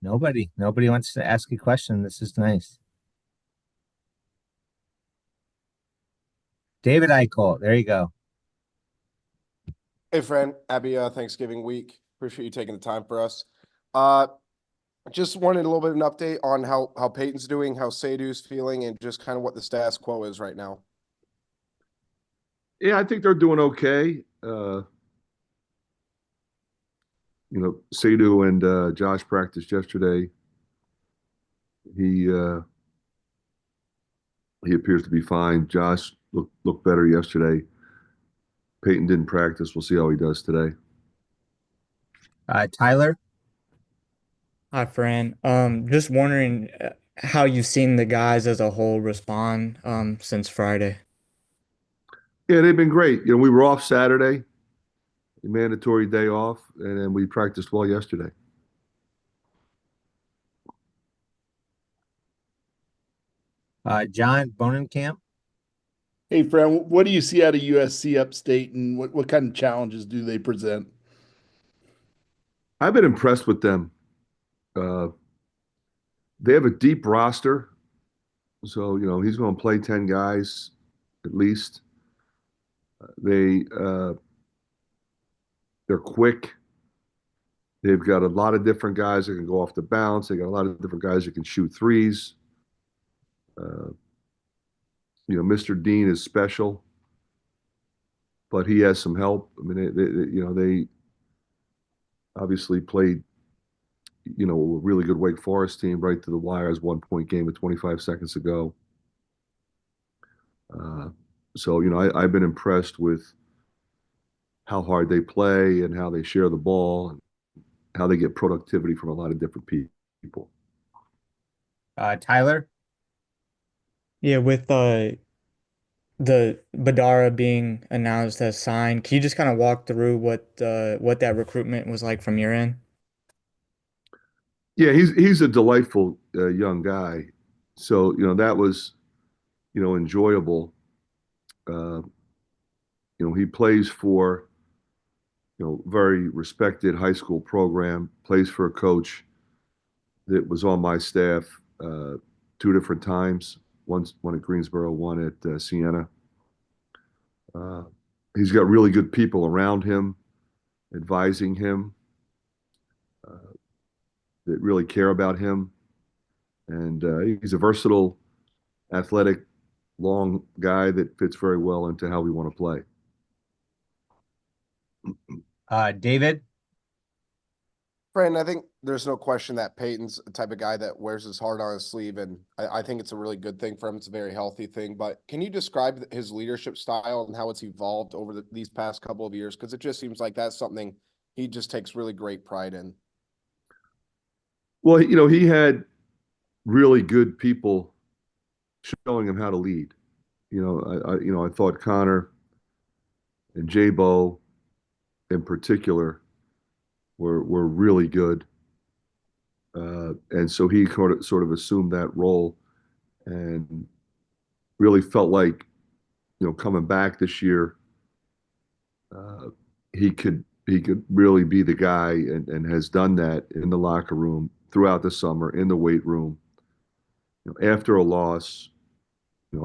Nobody wants to ask a question. This is nice. David Eichel, there you go. Hey, Fran. Happy Thanksgiving week. Appreciate you taking the time for us. Uh, just wanted a little bit of an update on how Peyton's doing, how Seidu's feeling, and just kind of what the status quo is right now. Yeah, I think they're doing okay. Seidu and Josh practiced yesterday. He uh, he appears to be fine. Josh looked better yesterday. Peyton didn't practice. We'll see how he does today. Tyler, Hi, Fran. Just wondering how you've seen the guys as a whole respond since Friday. Yeah, they've been great. We were off Saturday, a mandatory day off, and then we practiced well yesterday. John Bonenkamp. Hey, Fran, what do you see out of USC Upstate, and what kind of challenges do they present? I've been impressed with them. Uh, they have a deep roster, so he's going to play 10 guys at least. They they're quick. They've got a lot of different guys that can go off the bounce. They got a lot of different guys that can shoot threes. Uh, Mr. Dean is special, but he has some help. I mean, they obviously played, a really good Wake Forest team right to the wire as 1 point game with 25 seconds to go. Uh, I've been impressed with how hard they play and how they share the ball and how they get productivity from a lot of different people. Tyler. Yeah, with the Badara being announced as signed, can you just kind of walk through what that recruitment was like from your end? Yeah, he's a delightful young guy. So that was enjoyable. Uh, he plays for very respected high school program. Plays for a coach that was on my staff two different times. One at Greensboro, one at Siena. Uh, he's got really good people around him, advising him uh, that really care about him, and he's a versatile, athletic, long guy that fits very well into how we want to play. David. Fran, I think there's no question that Peyton's the type of guy that wears his heart on his sleeve, and I think it's a really good thing for him. It's a very healthy thing. But can you describe his leadership style and how it's evolved over these past couple of years? Because it just seems like that's something he just takes really great pride in. Well, he had really good people showing him how to lead. I thought Connor and J-Bo in particular were really good. And so he sort of assumed that role and really felt like, coming back this year, uh, he could really be the guy and has done that in the locker room throughout the summer, in the weight room, after a loss,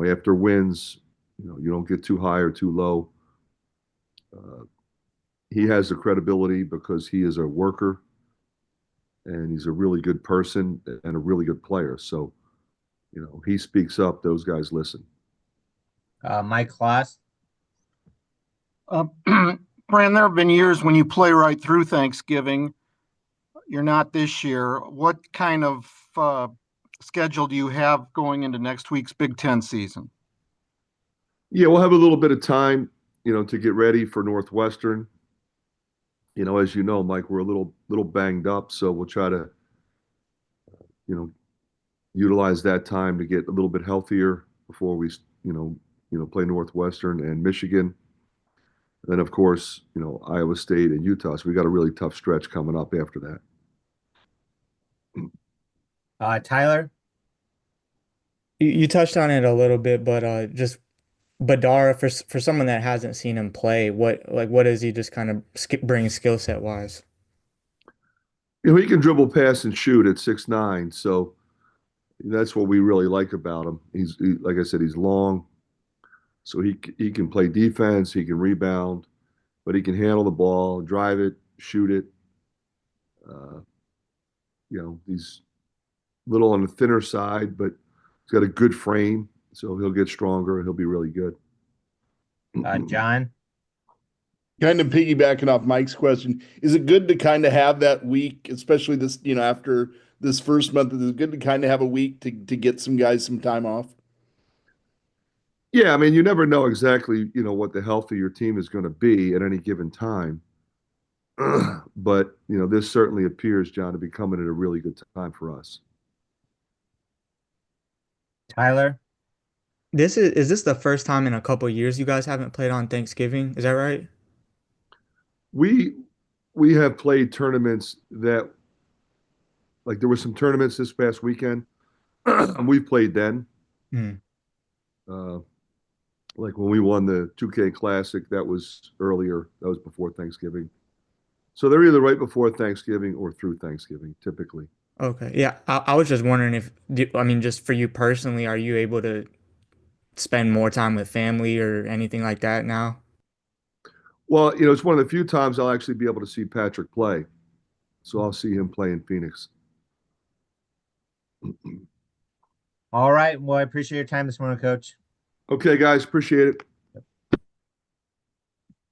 after wins, you don't get too high or too low. Uh, he has the credibility because he is a worker and he's a really good person and a really good player. So, he speaks up, those guys listen. Mike Kloss. Uh, Fran, there have been years when you play right through Thanksgiving. You're not this year. What kind of schedule do you have going into next week's Big Ten season? Yeah, we'll have a little bit of time, to get ready for Northwestern. As you know, Mike, we're a little banged up, so we'll try to, you know, utilize that time to get a little bit healthier before we, play Northwestern and Michigan. And then, of course, Iowa State and Utah. So we got a really tough stretch coming up after that. Tyler. You touched on it a little bit, but just Badara for someone that hasn't seen him play, what does he just kind of bring skill set wise? he can dribble, pass, and shoot at 6'9", so that's what we really like about him. Like I said, he's long, so he can play defense, he can rebound, but he can handle the ball, drive it, shoot it. He's a little on the thinner side, but he's got a good frame, so he'll get stronger and he'll be really good. John? Kind of piggybacking off Mike's question, is it good to kind of have that week, especially this, after this first month, is it good to kind of have a week to get some guys some time off? Yeah, I mean, you never know exactly, what the health of your team is going to be at any given time. But, this certainly appears, John, to be coming at a really good time for us. Tyler? Is this the first time in a couple years you guys haven't played on Thanksgiving? Is that right? We have played tournaments that, like, there were some tournaments this past weekend. We've played then. Like when we won the 2K Classic, that was earlier. That was before Thanksgiving. So they're either right before Thanksgiving or through Thanksgiving, typically. Okay. Yeah. I was just wondering just for you personally, are you able to spend more time with family or anything like that now? Well, it's one of the few times I'll actually be able to see Patrick play. So I'll see him play in Phoenix. All right. Well, I appreciate your time this morning, Coach. Okay, guys, appreciate it.